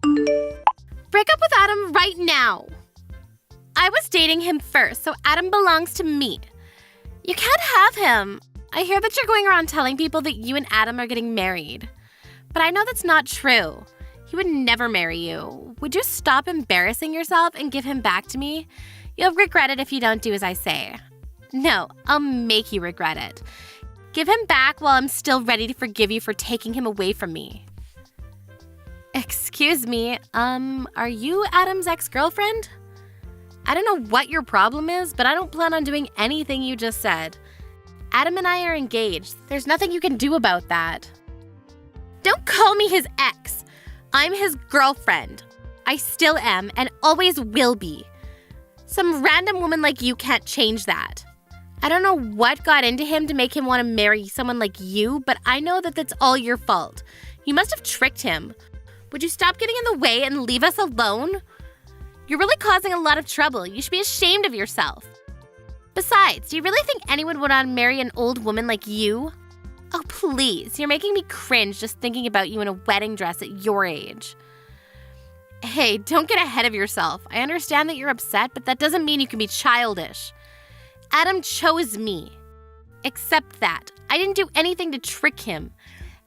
Break up with Adam right now. I was dating him first, so Adam belongs to me. You can't have him. I hear that you're going around telling people that you and Adam are getting married. But I know that's not true. He would never marry you. Would you stop embarrassing yourself and give him back to me? You'll regret it if you don't do as I say. No, I'll make you regret it. Give him back while I'm still ready to forgive you for taking him away from me. Excuse me, are you Adam's ex-girlfriend? I don't know what your problem is, but I don't plan on doing anything you just said. Adam and I are engaged. There's nothing you can do about that. Don't call me his ex. I'm his girlfriend. I still am and always will be. Some random woman like you can't change that. I don't know what got into him to make him want to marry someone like you, but I know that that's all your fault. You must have tricked him. Would you stop getting in the way and leave us alone? You're really causing a lot of trouble. You should be ashamed of yourself. Besides, do you really think anyone would want to marry an old woman like you? Oh, please. You're making me cringe just thinking about you in a wedding dress at your age. Hey, don't get ahead of yourself. I understand that you're upset, but that doesn't mean you can be childish. Adam chose me. Accept that. I didn't do anything to trick him.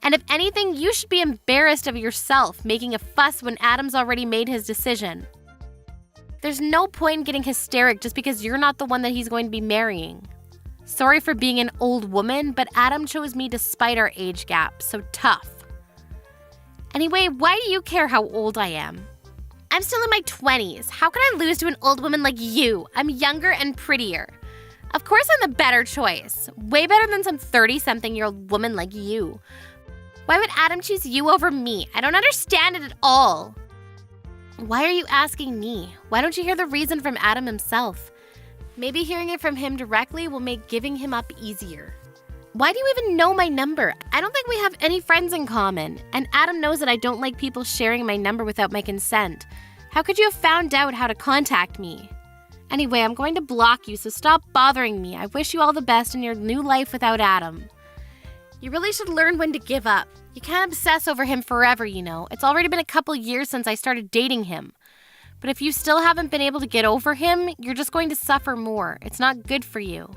And if anything, you should be embarrassed of yourself making a fuss when Adam's already made his decision. There's no point in getting hysteric just because you're not the one that he's going to be marrying. Sorry for being an old woman, but Adam chose me despite our age gap, so tough. Anyway, why do you care how old I am? I'm still in my 20s. How can I lose to an old woman like you? I'm younger and prettier. Of course I'm the better choice. Way better than some 30-something-year-old woman like you. Why would Adam choose you over me? I don't understand it at all. Why are you asking me? Why don't you hear the reason from Adam himself? Maybe hearing it from him directly will make giving him up easier. Why do you even know my number? I don't think we have any friends in common. And Adam knows that I don't like people sharing my number without my consent. How could you have found out how to contact me? Anyway, I'm going to block you, so stop bothering me. I wish you all the best in your new life without Adam. You really should learn when to give up. You can't obsess over him forever, you know. It's already been a couple years since I started dating him. But if you still haven't been able to get over him, you're just going to suffer more. It's not good for you.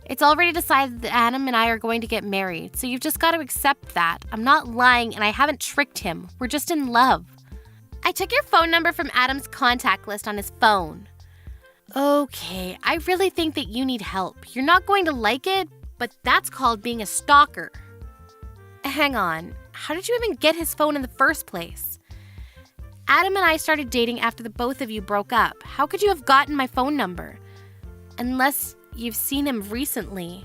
It's already decided that Adam and I are going to get married, so you've just got to accept that. I'm not lying and I haven't tricked him. We're just in love. I took your phone number from Adam's contact list on his phone. Okay, I really think that you need help. You're not going to like it, but that's called being a stalker. Hang on, how did you even get his phone in the first place? Adam and I started dating after the both of you broke up. How could you have gotten my phone number? Unless you've seen him recently.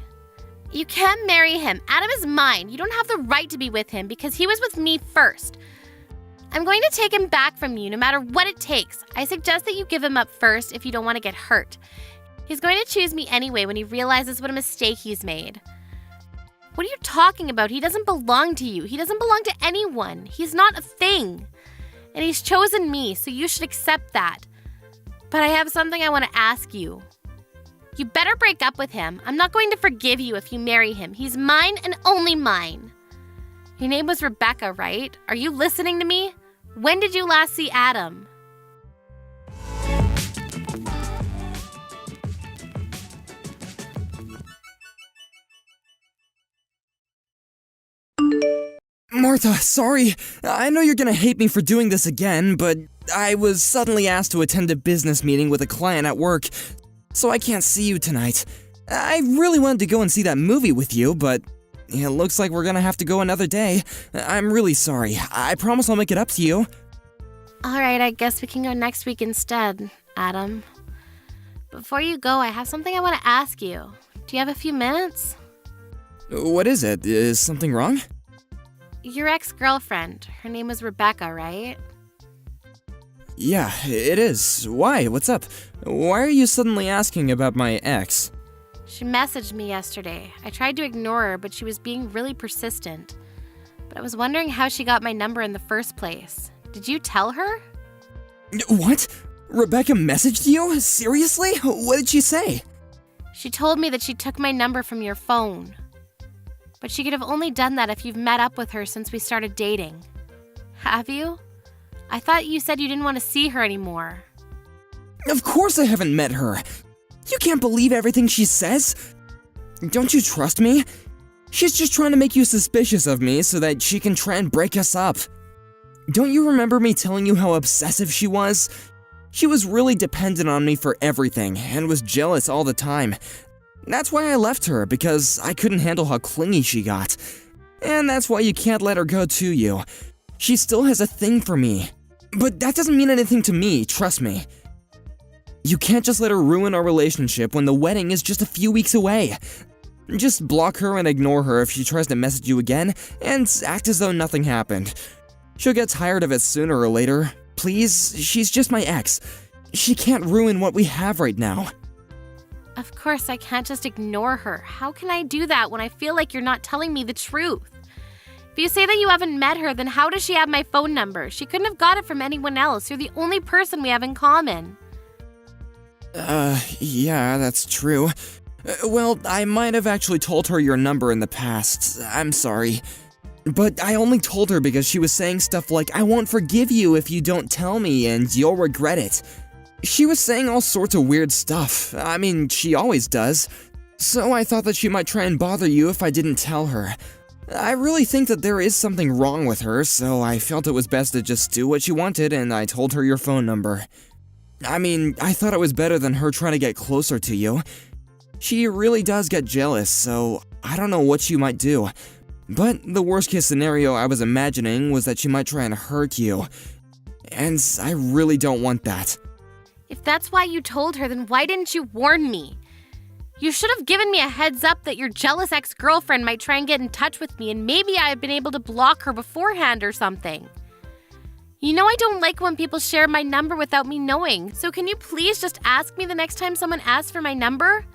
You can't marry him. Adam is mine. You don't have the right to be with him because he was with me first. I'm going to take him back from you no matter what it takes. I suggest that you give him up first if you don't want to get hurt. He's going to choose me anyway when he realizes what a mistake he's made. What are you talking about? He doesn't belong to you. He doesn't belong to anyone. He's not a thing. And he's chosen me, so you should accept that. But I have something I want to ask you. You better break up with him. I'm not going to forgive you if you marry him. He's mine and only mine. Your name was Rebecca, right? Are you listening to me? When did you last see Adam? Martha, sorry. I know you're gonna hate me for doing this again, but I was suddenly asked to attend a business meeting with a client at work, so I can't see you tonight. I really wanted to go and see that movie with you, but it looks like we're gonna have to go another day. I'm really sorry. I promise I'll make it up to you. Alright, I guess we can go next week instead, Adam. Before you go, I have something I want to ask you. Do you have a few minutes? What is it? Is something wrong? Your ex-girlfriend. Her name was Rebecca, right? Yeah, it is. Why? What's up? Why are you suddenly asking about my ex? She messaged me yesterday. I tried to ignore her, but she was being really persistent. But I was wondering how she got my number in the first place. Did you tell her? What? Rebecca messaged you? Seriously? What did she say? She told me that she took my number from your phone. But she could have only done that if you've met up with her since we started dating. Have you? I thought you said you didn't want to see her anymore. Of course I haven't met her. You can't believe everything she says. Don't you trust me? She's just trying to make you suspicious of me so that she can try and break us up. Don't you remember me telling you how obsessive she was? She was really dependent on me for everything and was jealous all the time. That's why I left her, because I couldn't handle how clingy she got. And that's why you can't let her go to you. She still has a thing for me. But that doesn't mean anything to me, trust me. You can't just let her ruin our relationship when the wedding is just a few weeks away. Just block her and ignore her if she tries to message you again, and act as though nothing happened. She'll get tired of it sooner or later. Please, she's just my ex. She can't ruin what we have right now. Of course, I can't just ignore her. How can I do that when I feel like you're not telling me the truth? If you say that you haven't met her, then how does she have my phone number? She couldn't have got it from anyone else. You're the only person we have in common. Yeah, that's true. Well, I might have actually told her your number in the past. I'm sorry. But I only told her because she was saying stuff like, I won't forgive you if you don't tell me and you'll regret it. She was saying all sorts of weird stuff. I mean, she always does. So I thought that she might try and bother you if I didn't tell her. I really think that there is something wrong with her, so I felt it was best to just do what she wanted, and I told her your phone number. I mean, I thought it was better than her trying to get closer to you. She really does get jealous, so I don't know what she might do. But the worst case scenario I was imagining was that she might try and hurt you. And I really don't want that. If that's why you told her, then why didn't you warn me? You should have given me a heads up that your jealous ex-girlfriend might try and get in touch with me, and maybe I had been able to block her beforehand or something. You know I don't like when people share my number without me knowing, so can you please just ask me the next time someone asks for my number?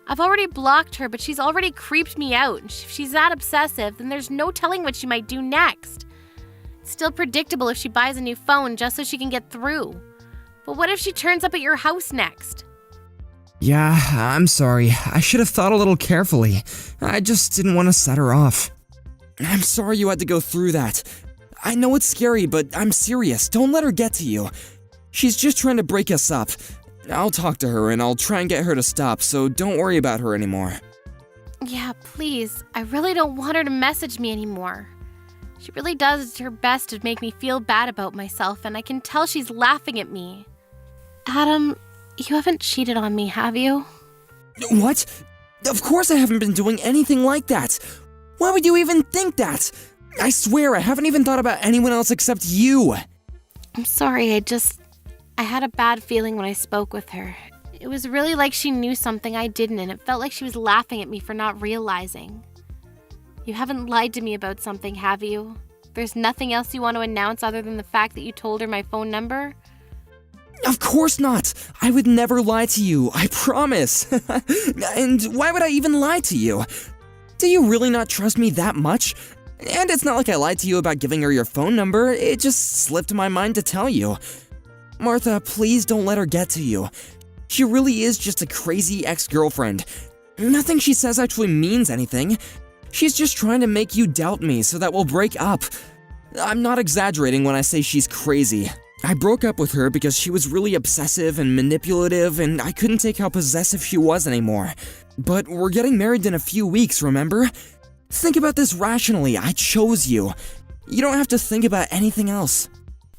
I've already blocked her, but she's already creeped me out. If she's that obsessive, then there's no telling what she might do next. It's still predictable if she buys a new phone just so she can get through. But what if she turns up at your house next? Yeah, I'm sorry. I should have thought a little carefully. I just didn't want to set her off. I'm sorry you had to go through that. I know it's scary, but I'm serious. Don't let her get to you. She's just trying to break us up. I'll talk to her and I'll try and get her to stop, so don't worry about her anymore. Yeah, please. I really don't want her to message me anymore. She really does her best to make me feel bad about myself, and I can tell she's laughing at me. Adam, you haven't cheated on me, have you? What? Of course I haven't been doing anything like that. Why would you even think that? I swear I haven't even thought about anyone else except you. I'm sorry, I had a bad feeling when I spoke with her. It was really like she knew something I didn't, and it felt like she was laughing at me for not realizing. You haven't lied to me about something, have you? There's nothing else you want to announce other than the fact that you told her my phone number? Of course not! I would never lie to you, I promise! And why would I even lie to you? Do you really not trust me that much? And it's not like I lied to you about giving her your phone number, it just slipped my mind to tell you. Martha, please don't let her get to you. She really is just a crazy ex-girlfriend. Nothing she says actually means anything. She's just trying to make you doubt me so that we'll break up. I'm not exaggerating when I say she's crazy. I broke up with her because she was really obsessive and manipulative, and I couldn't take how possessive she was anymore. But we're getting married in a few weeks, remember? Think about this rationally. I chose you. You don't have to think about anything else.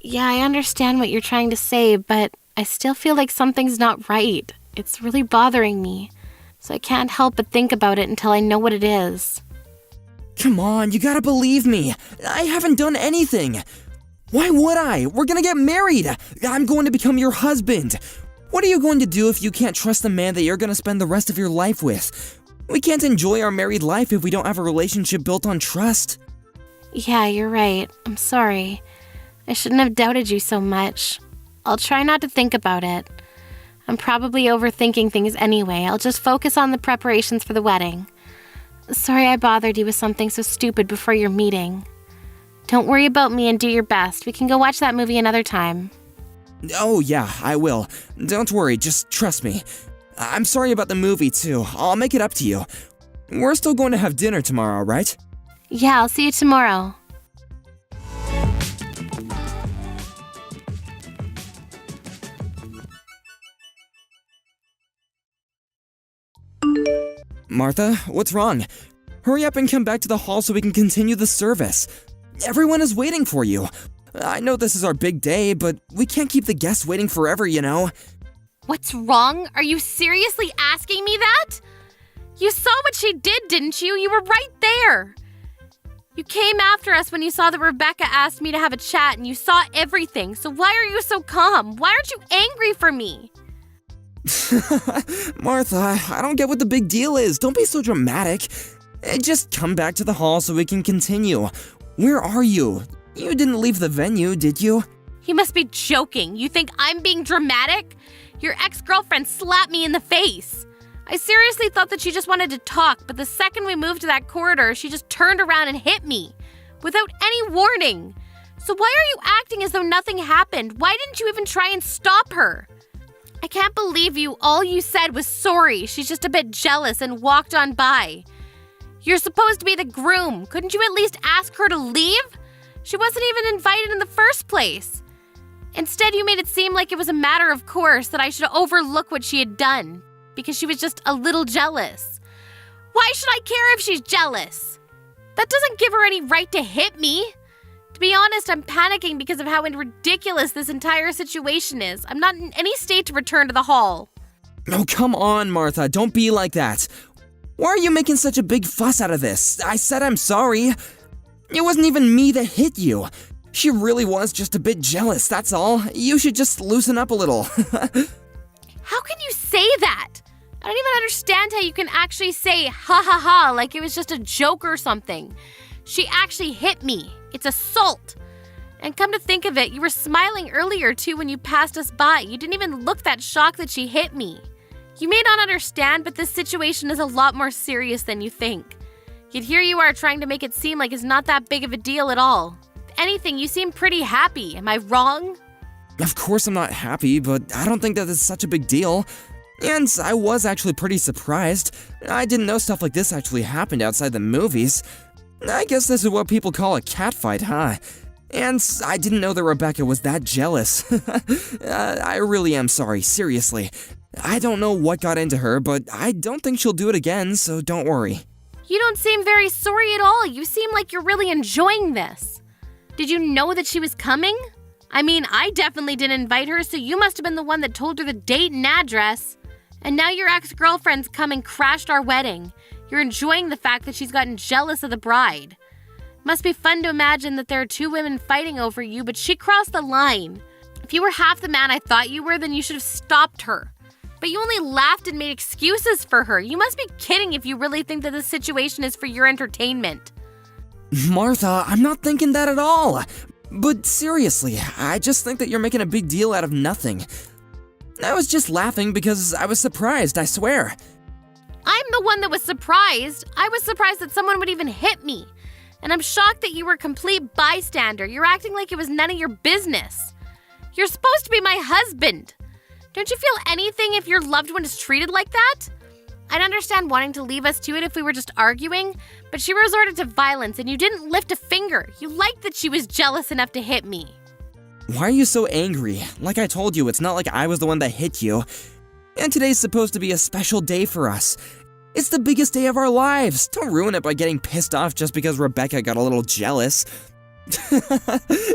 Yeah, I understand what you're trying to say, but I still feel like something's not right. It's really bothering me, so I can't help but think about it until I know what it is. Come on, you gotta believe me. I haven't done anything. Why would I? We're gonna get married. I'm going to become your husband. What are you going to do if you can't trust the man that you're gonna spend the rest of your life with? We can't enjoy our married life if we don't have a relationship built on trust. Yeah, you're right. I'm sorry. I shouldn't have doubted you so much. I'll try not to think about it. I'm probably overthinking things anyway. I'll just focus on the preparations for the wedding. Sorry I bothered you with something so stupid before your meeting. Don't worry about me and do your best. We can go watch that movie another time. Oh yeah, I will. Don't worry, just trust me. I'm sorry about the movie too. I'll make it up to you. We're still going to have dinner tomorrow, right? Yeah, I'll see you tomorrow. Martha, what's wrong? Hurry up and come back to the hall so we can continue the service. Everyone is waiting for you. I know this is our big day, but we can't keep the guests waiting forever, you know? What's wrong? Are you seriously asking me that? You saw what she did, didn't you? You were right there. You came after us when you saw that Rebecca asked me to have a chat and you saw everything, so why are you so calm? Why aren't you angry for me? Martha, I don't get what the big deal is. Don't be so dramatic. Just come back to the hall so we can continue. Where are you? You didn't leave the venue, did you? You must be joking. You think I'm being dramatic? Your ex-girlfriend slapped me in the face. I seriously thought that she just wanted to talk, but the second we moved to that corridor, she just turned around and hit me. Without any warning. So why are you acting as though nothing happened? Why didn't you even try and stop her? I can't believe you. All you said was sorry. She's just a bit jealous and walked on by. You're supposed to be the groom. Couldn't you at least ask her to leave? She wasn't even invited in the first place. Instead, you made it seem like it was a matter of course that I should overlook what she had done because she was just a little jealous. Why should I care if she's jealous? That doesn't give her any right to hit me. To be honest, I'm panicking because of how ridiculous this entire situation is. I'm not in any state to return to the hall. Oh, come on, Martha. Don't be like that. Why are you making such a big fuss out of this? I said I'm sorry. It wasn't even me that hit you. She really was just a bit jealous, that's all. You should just loosen up a little. How can you say that? I don't even understand how you can actually say ha ha ha like it was just a joke or something. She actually hit me. It's assault. And come to think of it, you were smiling earlier too when you passed us by. You didn't even look that shocked that she hit me. You may not understand, but this situation is a lot more serious than you think. Yet here you are trying to make it seem like it's not that big of a deal at all. If anything, you seem pretty happy. Am I wrong? Of course I'm not happy, but I don't think that it's such a big deal. And I was actually pretty surprised. I didn't know stuff like this actually happened outside the movies. I guess this is what people call a catfight, huh? And I didn't know that Rebecca was that jealous. I really am sorry, seriously. I don't know what got into her, but I don't think she'll do it again, so don't worry. You don't seem very sorry at all. You seem like you're really enjoying this. Did you know that she was coming? I mean, I definitely didn't invite her, so you must have been the one that told her the date and address. And now your ex-girlfriend's come and crashed our wedding. You're enjoying the fact that she's gotten jealous of the bride. Must be fun to imagine that there are two women fighting over you, but she crossed the line. If you were half the man I thought you were, then you should have stopped her. But you only laughed and made excuses for her. You must be kidding if you really think that this situation is for your entertainment. Martha, I'm not thinking that at all. But seriously, I just think that you're making a big deal out of nothing. I was just laughing because I was surprised, I swear. I'm the one that was surprised. I was surprised that someone would even hit me. And I'm shocked that you were a complete bystander. You're acting like it was none of your business. You're supposed to be my husband. Don't you feel anything if your loved one is treated like that? I'd understand wanting to leave us to it if we were just arguing, but she resorted to violence and you didn't lift a finger. You liked that she was jealous enough to hit me. Why are you so angry? Like I told you, it's not like I was the one that hit you. And today's supposed to be a special day for us. It's the biggest day of our lives. Don't ruin it by getting pissed off just because Rebecca got a little jealous.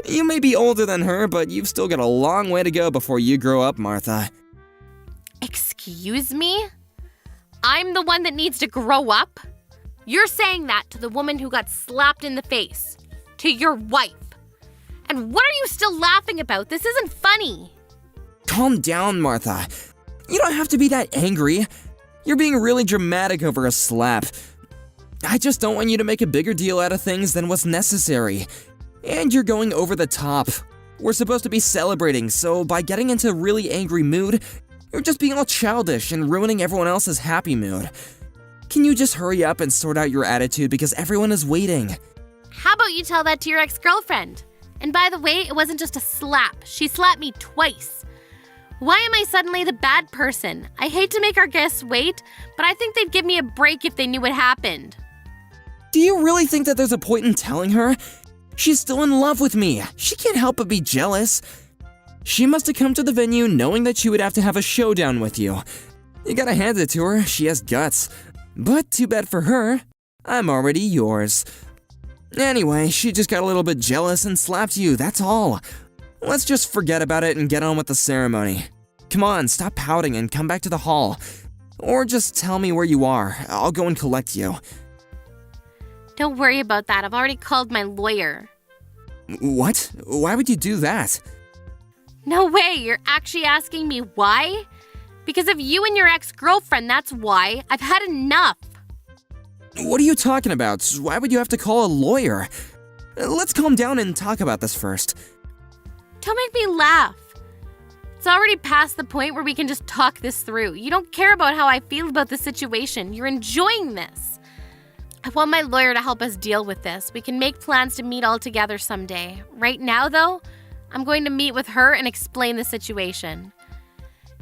You may be older than her, but you've still got a long way to go before you grow up, Martha. Excuse me? I'm the one that needs to grow up? You're saying that to the woman who got slapped in the face. To your wife. And what are you still laughing about? This isn't funny. Calm down, Martha. You don't have to be that angry. You're being really dramatic over a slap. I just don't want you to make a bigger deal out of things than what's necessary. And you're going over the top. We're supposed to be celebrating, so by getting into a really angry mood, you're just being all childish and ruining everyone else's happy mood. Can you just hurry up and sort out your attitude because everyone is waiting? How about you tell that to your ex-girlfriend? And by the way, it wasn't just a slap. She slapped me twice. Why am I suddenly the bad person? I hate to make our guests wait, but I think they'd give me a break if they knew what happened. Do you really think that there's a point in telling her? She's still in love with me. She can't help but be jealous. She must have come to the venue knowing that she would have to have a showdown with you. You gotta hand it to her, she has guts. But too bad for her, I'm already yours. Anyway, she just got a little bit jealous and slapped you, that's all. Let's just forget about it and get on with the ceremony. Come on, stop pouting and come back to the hall. Or just tell me where you are, I'll go and collect you. Don't worry about that, I've already called my lawyer. What? Why would you do that? No way, you're actually asking me why? Because of you and your ex-girlfriend, that's why. I've had enough. What are you talking about? Why would you have to call a lawyer? Let's calm down and talk about this first. Don't make me laugh. It's already past the point where we can just talk this through. You don't care about how I feel about the situation. You're enjoying this. I want my lawyer to help us deal with this. We can make plans to meet all together someday. Right now, though, I'm going to meet with her and explain the situation.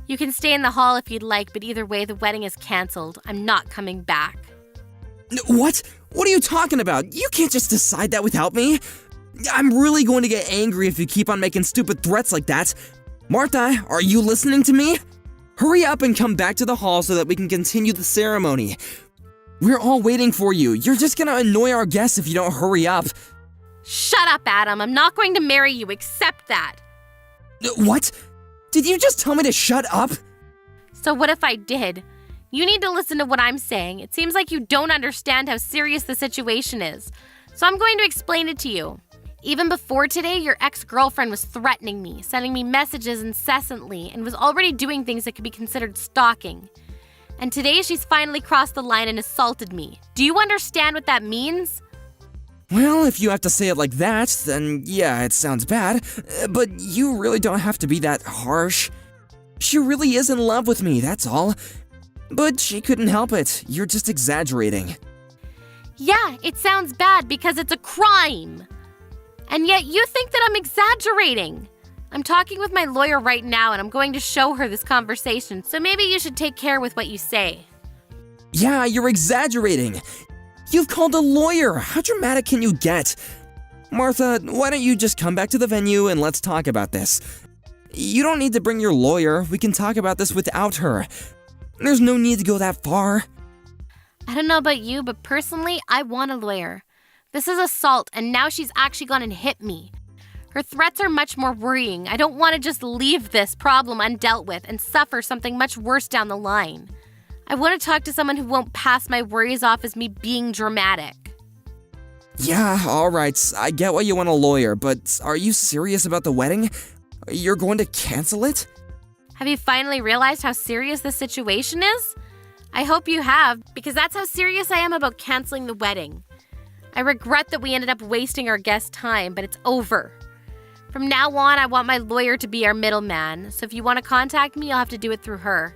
You can stay in the hall if you'd like, but either way, the wedding is canceled. I'm not coming back. What? What are you talking about? You can't just decide that without me. I'm really going to get angry if you keep on making stupid threats like that. Martha, are you listening to me? Hurry up and come back to the hall so that we can continue the ceremony. We're all waiting for you. You're just gonna annoy our guests if you don't hurry up. Shut up, Adam. I'm not going to marry you. Accept that. What? Did you just tell me to shut up? So what if I did? You need to listen to what I'm saying. It seems like you don't understand how serious the situation is. So I'm going to explain it to you. Even before today, your ex-girlfriend was threatening me, sending me messages incessantly, and was already doing things that could be considered stalking. And today she's finally crossed the line and assaulted me. Do you understand what that means? Well, if you have to say it like that, then yeah, it sounds bad. But you really don't have to be that harsh. She really is in love with me, that's all. But she couldn't help it. You're just exaggerating. Yeah, it sounds bad because it's a crime. And yet you think that I'm exaggerating. I'm talking with my lawyer right now and I'm going to show her this conversation, so maybe you should take care with what you say. Yeah, you're exaggerating. You've called a lawyer. How dramatic can you get? Martha, why don't you just come back to the venue and let's talk about this? You don't need to bring your lawyer. We can talk about this without her. There's no need to go that far. I don't know about you, but personally, I want a lawyer. This is assault, and now she's actually gone and hit me. Her threats are much more worrying. I don't want to just leave this problem undealt with and suffer something much worse down the line. I want to talk to someone who won't pass my worries off as me being dramatic. Yeah, alright, I get why you want a lawyer, but are you serious about the wedding? You're going to cancel it? Have you finally realized how serious this situation is? I hope you have, because that's how serious I am about canceling the wedding. I regret that we ended up wasting our guests' time, but it's over. From now on, I want my lawyer to be our middleman, so if you want to contact me, you'll have to do it through her.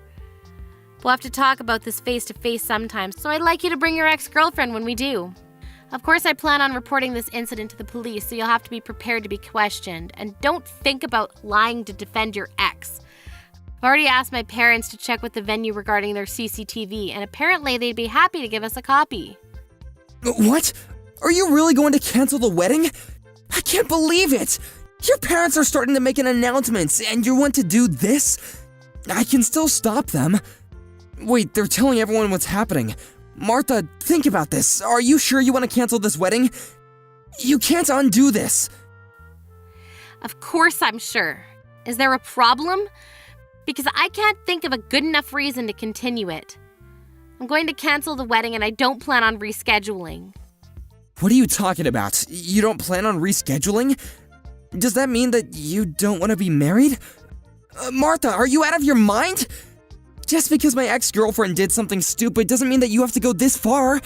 We'll have to talk about this face-to-face sometime, so I'd like you to bring your ex-girlfriend when we do. Of course, I plan on reporting this incident to the police, so you'll have to be prepared to be questioned. And don't think about lying to defend your ex. I've already asked my parents to check with the venue regarding their CCTV, and apparently they'd be happy to give us a copy. What? Are you really going to cancel the wedding? I can't believe it! Your parents are starting to make an announcement, and you want to do this? I can still stop them. Wait, they're telling everyone what's happening. Martha, think about this. Are you sure you want to cancel this wedding? You can't undo this. Of course I'm sure. Is there a problem? Because I can't think of a good enough reason to continue it. I'm going to cancel the wedding and I don't plan on rescheduling. What are you talking about? You don't plan on rescheduling? Does that mean that you don't want to be married? Martha, are you out of your mind? Just because my ex-girlfriend did something stupid doesn't mean that you have to go this far.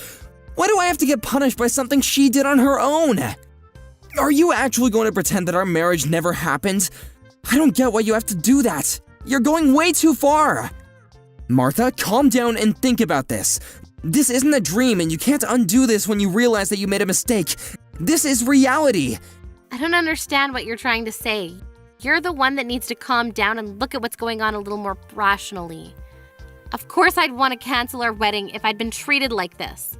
Why do I have to get punished by something she did on her own? Are you actually going to pretend that our marriage never happened? I don't get why you have to do that. You're going way too far. Martha, calm down and think about this. This isn't a dream and you can't undo this when you realize that you made a mistake. This is reality. I don't understand what you're trying to say. You're the one that needs to calm down and look at what's going on a little more rationally. Of course I'd want to cancel our wedding if I'd been treated like this.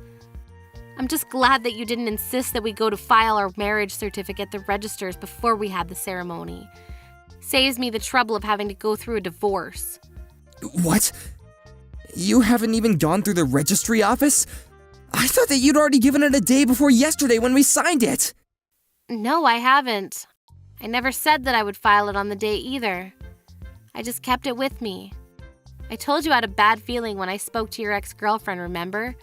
I'm just glad that you didn't insist that we go to file our marriage certificate at the registers before we had the ceremony. Saves me the trouble of having to go through a divorce. What? You haven't even gone through the registry office? I thought that you'd already given it a day before yesterday when we signed it. No, I haven't. I never said that I would file it on the day either. I just kept it with me. I told you I had a bad feeling when I spoke to your ex-girlfriend, remember?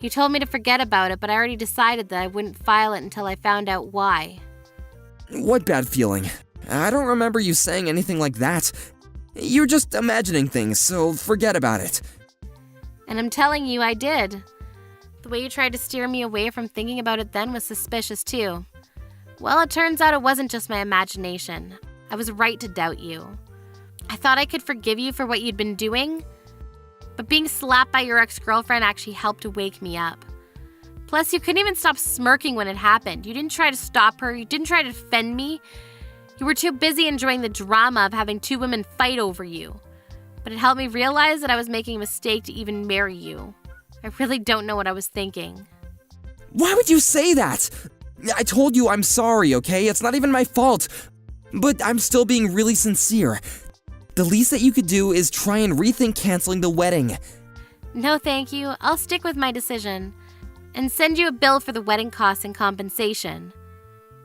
You told me to forget about it, but I already decided that I wouldn't file it until I found out why. What bad feeling? I don't remember you saying anything like that. You're just imagining things, so forget about it. And I'm telling you, I did. The way you tried to steer me away from thinking about it then was suspicious too. Well, it turns out it wasn't just my imagination. I was right to doubt you. I thought I could forgive you for what you'd been doing, but being slapped by your ex-girlfriend actually helped to wake me up. Plus, you couldn't even stop smirking when it happened. You didn't try to stop her. You didn't try to defend me. You were too busy enjoying the drama of having two women fight over you. But it helped me realize that I was making a mistake to even marry you. I really don't know what I was thinking. Why would you say that? I told you I'm sorry, okay? It's not even my fault. But I'm still being really sincere. The least that you could do is try and rethink canceling the wedding. No, thank you. I'll stick with my decision and send you a bill for the wedding costs and compensation.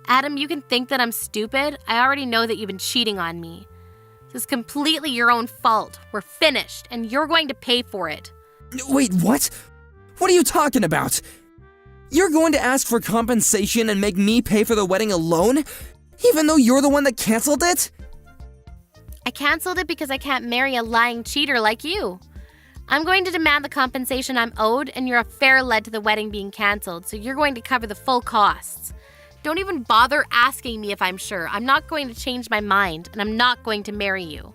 Adam, you can think that I'm stupid. I already know that you've been cheating on me. This is completely your own fault. We're finished, and you're going to pay for it. Wait, what? What are you talking about? You're going to ask for compensation and make me pay for the wedding alone? Even though you're the one that canceled it? I canceled it because I can't marry a lying cheater like you. I'm going to demand the compensation I'm owed, and your affair led to the wedding being canceled, so you're going to cover the full costs. Don't even bother asking me if I'm sure. I'm not going to change my mind, and I'm not going to marry you.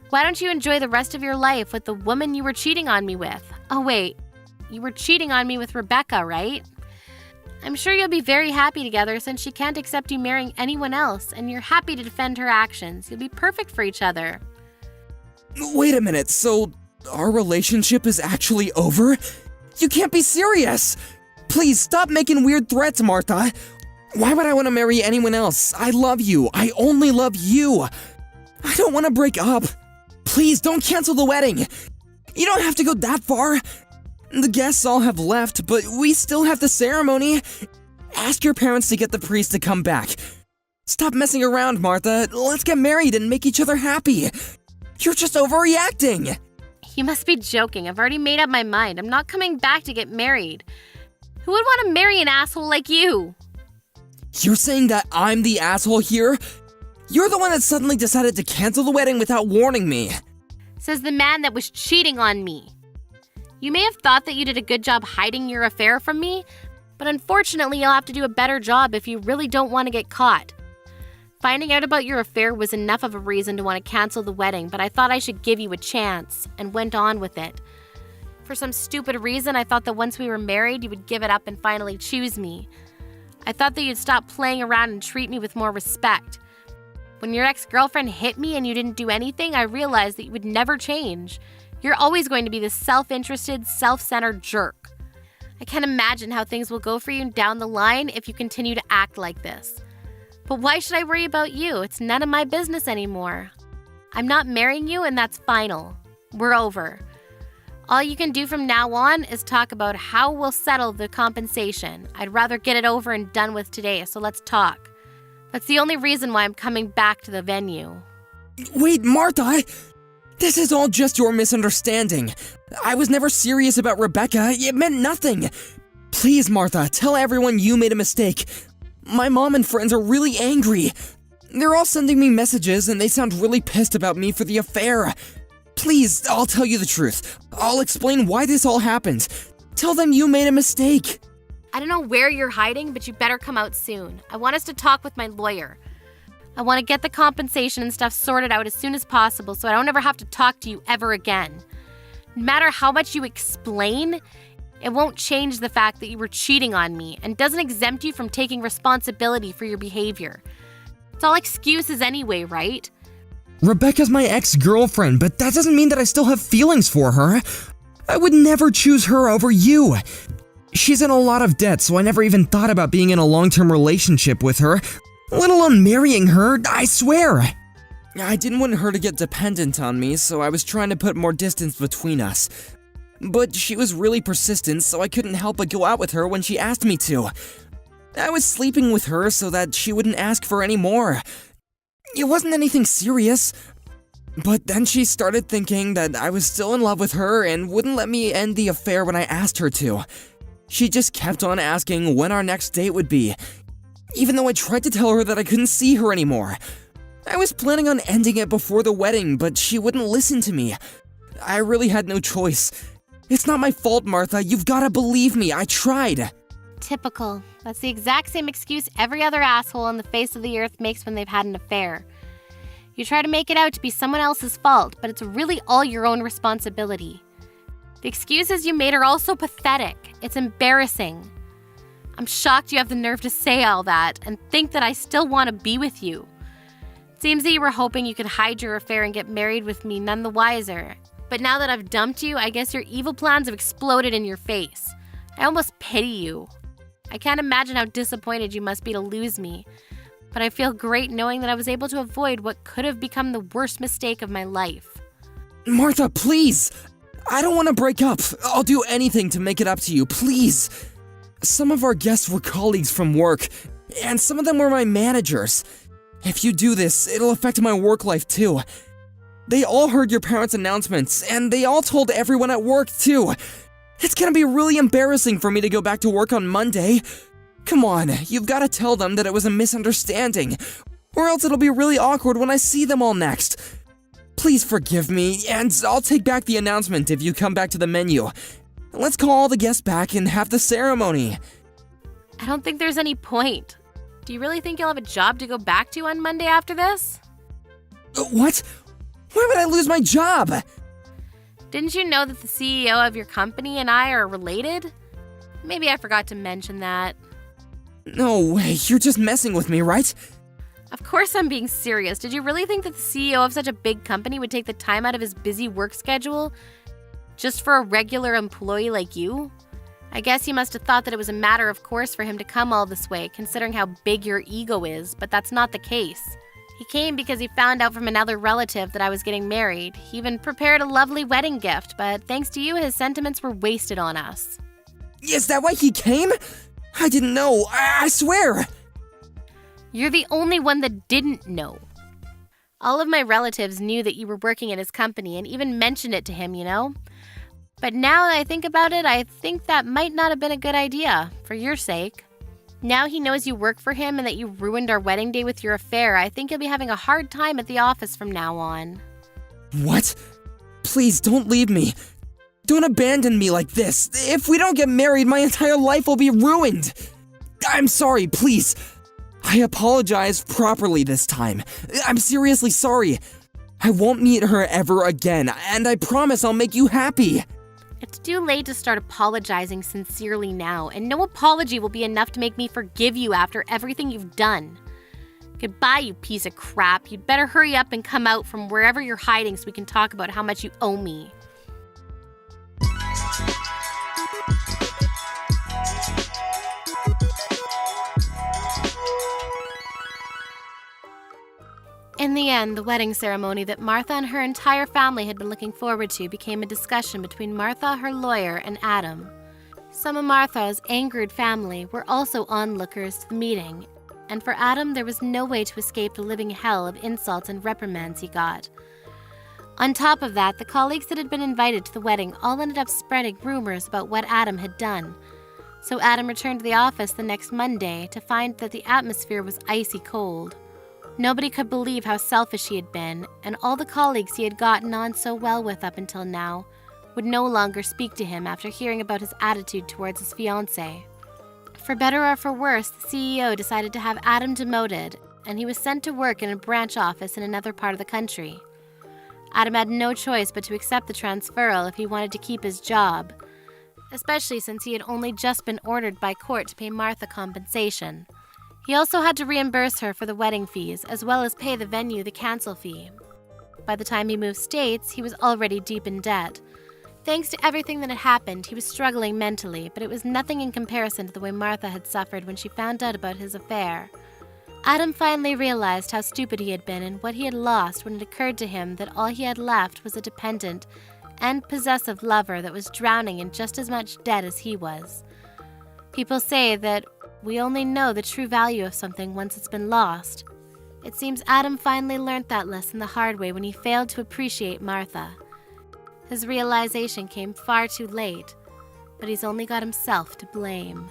Why don't you enjoy the rest of your life with the woman you were cheating on me with? Oh wait, you were cheating on me with Rebecca, right? I'm sure you'll be very happy together since she can't accept you marrying anyone else, and you're happy to defend her actions. You'll be perfect for each other. Wait a minute, so our relationship is actually over? You can't be serious! Please stop making weird threats, Martha. Why would I want to marry anyone else? I love you. I only love you. I don't want to break up. Please don't cancel the wedding. You don't have to go that far. The guests all have left, but we still have the ceremony. Ask your parents to get the priest to come back. Stop messing around, Martha. Let's get married and make each other happy. You're just overreacting. You must be joking. I've already made up my mind. I'm not coming back to get married. Who would want to marry an asshole like you? You're saying that I'm the asshole here? You're the one that suddenly decided to cancel the wedding without warning me. Says the man that was cheating on me. You may have thought that you did a good job hiding your affair from me, but unfortunately you'll have to do a better job if you really don't want to get caught. Finding out about your affair was enough of a reason to want to cancel the wedding, but I thought I should give you a chance, and went on with it. For some stupid reason, I thought that once we were married, you would give it up and finally choose me. I thought that you'd stop playing around and treat me with more respect. When your ex-girlfriend hit me and you didn't do anything, I realized that you would never change. You're always going to be this self-interested, self-centered jerk. I can't imagine how things will go for you down the line if you continue to act like this. But why should I worry about you? It's none of my business anymore. I'm not marrying you, and that's final. We're over. All you can do from now on is talk about how we'll settle the compensation. I'd rather get it over and done with today, so let's talk. That's the only reason why I'm coming back to the venue. Wait, Martha! This is all just your misunderstanding. I was never serious about Rebecca. It meant nothing. Please, Martha, tell everyone you made a mistake. My mom and friends are really angry. They're all sending me messages and they sound really pissed about me for the affair. Please, I'll tell you the truth. I'll explain why this all happened. Tell them you made a mistake. I don't know where you're hiding, but you better come out soon. I want us to talk with my lawyer. I want to get the compensation and stuff sorted out as soon as possible so I don't ever have to talk to you ever again. No matter how much you explain, it won't change the fact that you were cheating on me and doesn't exempt you from taking responsibility for your behavior. It's all excuses anyway, right? Rebecca's my ex-girlfriend, but that doesn't mean that I still have feelings for her. I would never choose her over you. She's in a lot of debt, so I never even thought about being in a long-term relationship with her, let alone marrying her, I swear. I didn't want her to get dependent on me, so I was trying to put more distance between us. but she was really persistent, so I couldn't help but go out with her when she asked me to. I was sleeping with her so that she wouldn't ask for any more. It wasn't anything serious, but then she started thinking that I was still in love with her and wouldn't let me end the affair when I asked her to. She just kept on asking when our next date would be, even though I tried to tell her that I couldn't see her anymore. I was planning on ending it before the wedding, but she wouldn't listen to me. I really had no choice. It's not my fault, Martha. You've gotta believe me. I tried. Typical. That's the exact same excuse every other asshole on the face of the earth makes when they've had an affair. You try to make it out to be someone else's fault, but it's really all your own responsibility. The excuses you made are also pathetic. It's embarrassing. I'm shocked you have the nerve to say all that and think that I still want to be with you. It seems that you were hoping you could hide your affair and get married with me none the wiser. But now that I've dumped you, I guess your evil plans have exploded in your face. I almost pity you. I can't imagine how disappointed you must be to lose me. But I feel great knowing that I was able to avoid what could have become the worst mistake of my life. Martha, please! I don't want to break up. I'll do anything to make it up to you, please. Some of our guests were colleagues from work, and some of them were my managers. If you do this, it'll affect my work life too. They all heard your parents' announcements, and they all told everyone at work too. It's gonna be really embarrassing for me to go back to work on Monday. Come on, you've gotta tell them that it was a misunderstanding, or else it'll be really awkward when I see them all next. Please forgive me, and I'll take back the announcement if you come back to the menu. Let's call all the guests back and have the ceremony. I don't think there's any point. Do you really think you'll have a job to go back to on Monday after this? What? Why would I lose my job? Didn't you know that the CEO of your company and I are related? Maybe I forgot to mention that. No way, you're just messing with me, right? Of course I'm being serious. Did you really think that the CEO of such a big company would take the time out of his busy work schedule just for a regular employee like you? I guess you must have thought that it was a matter of course for him to come all this way, considering how big your ego is, but that's not the case. He came because he found out from another relative that I was getting married. He even prepared a lovely wedding gift, but thanks to you, his sentiments were wasted on us. Is that why he came? I didn't know, I swear! You're the only one that didn't know. All of my relatives knew that you were working at his company and even mentioned it to him, you know? But now that I think about it, I think that might not have been a good idea, for your sake. Now he knows you work for him and that you ruined our wedding day with your affair. I think you'll be having a hard time at the office from now on. What? Please don't leave me. Don't abandon me like this. If we don't get married, my entire life will be ruined. I'm sorry, please. I apologize properly this time. I'm seriously sorry. I won't meet her ever again, and I promise I'll make you happy. It's too late to start apologizing sincerely now, and no apology will be enough to make me forgive you after everything you've done. Goodbye, you piece of crap. You'd better hurry up and come out from wherever you're hiding so we can talk about how much you owe me. In the end, the wedding ceremony that Martha and her entire family had been looking forward to became a discussion between Martha, her lawyer, and Adam. Some of Martha's angered family were also onlookers to the meeting, and for Adam there was no way to escape the living hell of insults and reprimands he got. On top of that, the colleagues that had been invited to the wedding all ended up spreading rumors about what Adam had done. So Adam returned to the office the next Monday to find that the atmosphere was icy cold. Nobody could believe how selfish he had been, and all the colleagues he had gotten on so well with up until now would no longer speak to him after hearing about his attitude towards his fiancé. For better or for worse, the CEO decided to have Adam demoted, and he was sent to work in a branch office in another part of the country. Adam had no choice but to accept the transferal if he wanted to keep his job, especially since he had only just been ordered by court to pay Martha compensation. He also had to reimburse her for the wedding fees, as well as pay the venue the cancel fee. By the time he moved states, he was already deep in debt. Thanks to everything that had happened, he was struggling mentally, but it was nothing in comparison to the way Martha had suffered when she found out about his affair. Adam finally realized how stupid he had been and what he had lost when it occurred to him that all he had left was a dependent and possessive lover that was drowning in just as much debt as he was. People say that we only know the true value of something once it's been lost. It seems Adam finally learned that lesson the hard way when he failed to appreciate Martha. His realization came far too late, but he's only got himself to blame.